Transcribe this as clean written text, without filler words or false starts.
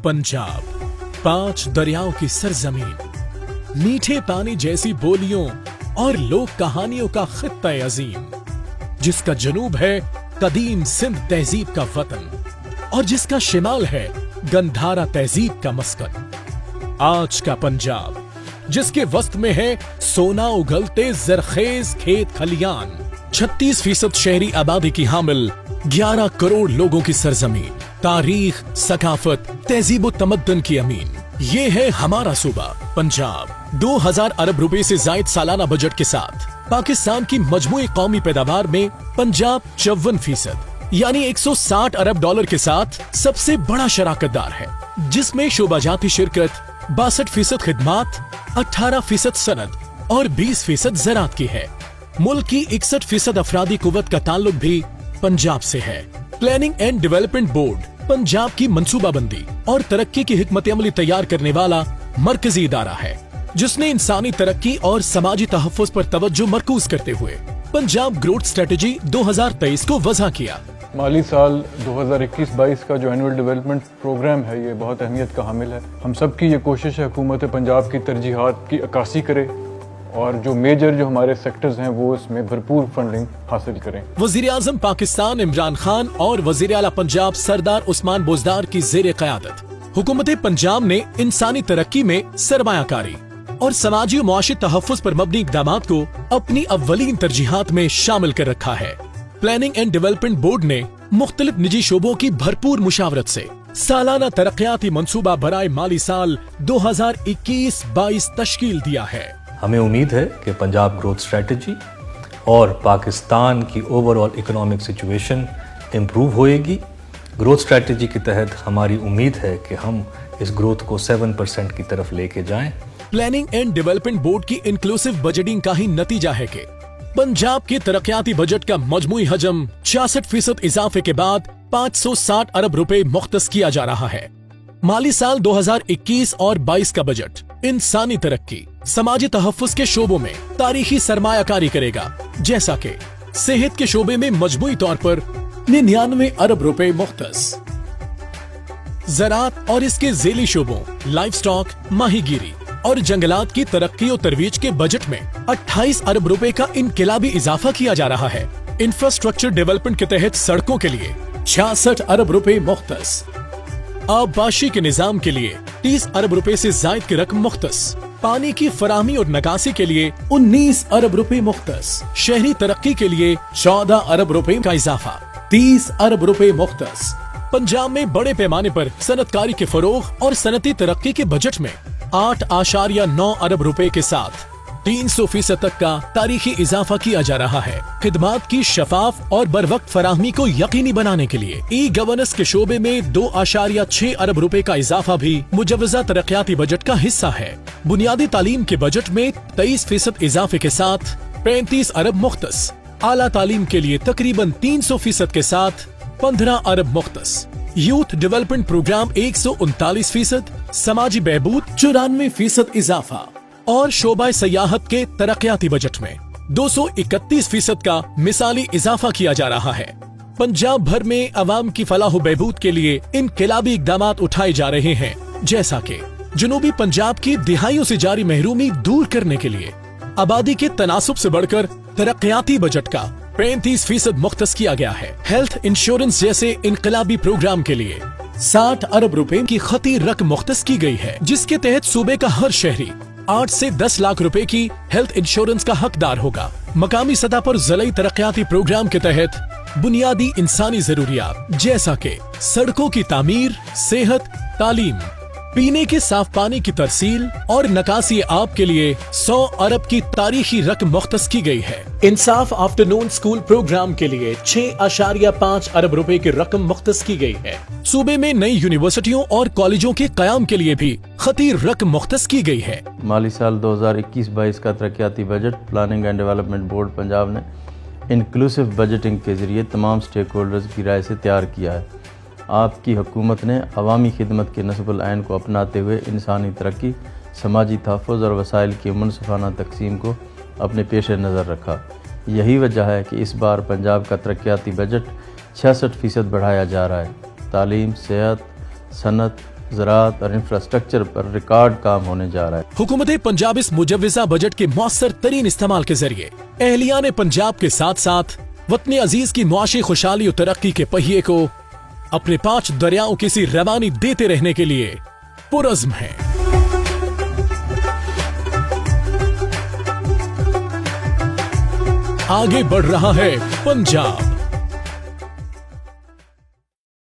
पंजाब, 5 दरियाओं की सरजमीन, मीठे पानी जैसी बोलियों और लोक कहानियों का खित्ता अजीम, जिसका जनूब है कदीम सिंध तहजीब का वतन और जिसका शिमाल है गंधारा तहजीब का मस्कन। आज का पंजाब, जिसके वस्त में है सोना उगलते जरखेज खेत खलियान, 36% शहरी आबादी की हामिल 11 करोड़ लोगों की सरजमीन, तारीख, सकाफत, तहजीब तमद्दन की अमीन। ये है हमारा सूबा पंजाब। 2000 अरब रुपए से जायद सालाना बजट के साथ पाकिस्तान की मजमूई कौमी पैदावार में पंजाब 54%, यानी 160 अरब डॉलर के साथ सबसे बड़ा शराकतदार है, जिसमें शोबाजाती शिरकत 62% खिदमात, 18% सनत और 20% ज़राअत की है। मुल्क की 61% अफरादी कुव्वत का ताल्लुक भी पंजाब से है। Planning and development board Punjab की मंसूबाबंदी और तरक्की की हिकमत अमली तैयार करने वाला मरकजी इदारा है, जिसने इंसानी तरक्की और समाजी तहफ़्फ़ुज़ पर तवज्जो मरकूज करते हुए पंजाब ग्रोथ स्ट्रेटेजी 2023 को वज़ा किया। माली साल 2021-22 का जो एनुअल डेवलपमेंट प्रोग्राम है, ये बहुत अहमियत का हामिल है। हम सब की ये कोशिश है हुकूमत पंजाब की तरजीहात की अक्कासी करे और जो मेजर जो हमारे सेक्टर्स हैं वो इसमें भरपूर फंडिंग हासिल करें। वज़ीर आज़म पाकिस्तान इमरान खान और वज़ीर आला पंजाब सरदार उस्मान बोजदार की ज़ेरे क़यादत हुकूमत पंजाब ने इंसानी तरक्की में सरमायाकारी और समाजी और मुआशी तहफ़्फ़ुज़ पर मबनी इक़दामात को अपनी अव्वलीन तरजीहात में शामिल कर रखा है। प्लानिंग एंड डेवलपमेंट बोर्ड ने मुख्तलिफ निजी शोबों की भरपूर मुशावरत से सालाना तरक्याती मंसूबा बराए माली साल 2021-22 तश्कील दिया है। हमें उम्मीद है कि पंजाब ग्रोथ स्ट्रेटजी और पाकिस्तान की ओवरऑल इकोनॉमिक सिचुएशन इम्प्रूव होएगी। ग्रोथ स्ट्रेटजी के तहत हमारी उम्मीद है कि हम इस ग्रोथ को 7% की तरफ लेके जाएं। प्लानिंग एंड डेवलपमेंट बोर्ड की इंक्लूसिव बजटिंग का ही नतीजा है कि पंजाब के तरक्याती बजट का मजमूई हजम 66% इजाफे के बाद 560 अरब रुपए मुख्तस किया जा रहा है। माली साल 2021 और 22 का बजट इंसानी तरक्की, समाजी तहफ़्फ़ुज़ के शोबों में तारीखी सरमायाकारी करेगा, जैसा कि सेहत के शोबे में मजमूई तौर पर 99 अरब रुपए मुख्तस, ज़राअत और इसके ज़ेली शोबों लाइफ स्टॉक, माहीगीरी और जंगलात की तरक्की और तरवीज के बजट में 28 अरब रुपए का इनकलाबी इजाफा किया जा रहा है। इंफ्रास्ट्रक्चर डेवलपमेंट के तहत सड़कों के लिए 66 अरब रुपए मुख्तस, आबपाशी के निजाम के लिए 30 अरब रुपए से जायद की रकम मुख्तस, पानी की फराहमी और निकासी के लिए 19 अरब रुपए मुख्तस, शहरी तरक्की के लिए 14 अरब रुपए का इजाफा, 30 अरब रुपए मुख्तस। पंजाब में बड़े पैमाने पर सनतकारी के फरोग और सनती तरक्की के बजट में 8.9 अरब रुपए के साथ 300% तक का तारीखी इजाफा किया जा रहा है। खिदमात की शफाफ और बरवक्त फराहमी को यकीनी बनाने के लिए ई गवर्नेंस के शोबे में 2.6 अरब रुपए का इजाफा भी मुजव्वजा तरक्याती बजट का हिस्सा है। बुनियादी तालीम के बजट में 23% इजाफे के साथ 35 अरब मुख्तस, आला तालीम के लिए तकरीबन 300% के साथ 15 अरब मुख्तस, यूथ डेवलपमेंट प्रोग्राम 139%, समाजी बहबूद 94% इजाफा और शोबा सयाहत के तरक्याती बजट में 231% का मिसाली इजाफा किया जा रहा है। पंजाब भर में अवाम की फलाह बहबूद के लिए इनकलाबी इक़दामात उठाए जा रहे हैं, जैसा कि जनूबी पंजाब की दिहाइयों से जारी महरूमी दूर करने के लिए आबादी के तनासुब से बढ़कर तरक्याती बजट का 35% मुख्तस किया गया है। हेल्थ इंश्योरेंस जैसे इनकलाबी प्रोग्राम के लिए 60 अरब रुपए की खती रकम मुख्तस की गई है, जिसके तहत सूबे का हर शहरी 8 से 10 लाख रुपए की हेल्थ इंश्योरेंस का हकदार होगा। मकामी सतह पर ज़िलाई तरक्याती प्रोग्राम के तहत बुनियादी इंसानी जरूरियात जैसा कि सड़कों की तामीर, सेहत, तालीम, पीने के साफ पानी की तरसील और नकासी आब के लिए 100 अरब की तारीखी रकम मुख्तस की गई है। इंसाफ आफ्टरनून स्कूल प्रोग्राम के लिए 6.5 अरब रुपए की रकम मुख्तस की गई है। सूबे में नई यूनिवर्सिटियों और कॉलेजों के कयाम के लिए भी खती रकम मुख्तस की गई है। माली साल 2021-22 का तरक्याती budget planning and development board Punjab ने इंक्लूसिव बजटिंग के जरिए तमाम स्टेक होल्डर्स की राय से तैयार किया है। आपकी हुकूमत ने अवामी खिदमत के नस्बुल ऐन को अपनाते हुए इंसानी तरक्की, समाजी तहफ़्फ़ुज़ और वसाइल की मुनसिफ़ाना तक़सीम को अपने पेश नज़र रखा। यही वजह है कि इस बार पंजाब का तरक्याती बजट 66% बढ़ाया जा रहा है। तालीम, सेहत, सनत, ज़राअत और इंफ्रास्ट्रक्चर पर रिकॉर्ड काम होने जा रहा है। हुकूमत पंजाब इस मुजव्वज़ा बजट के मौसर तरीन इस्तेमाल के जरिए अहलियान पंजाब के साथ साथ वतन अजीज की मुआशी खुशहाली और तरक्की के पहिए को अपने 5 दरियाओं की सी रवानी देते रहने के लिए पुरज़्म है। आगे बढ़ रहा है पंजाब।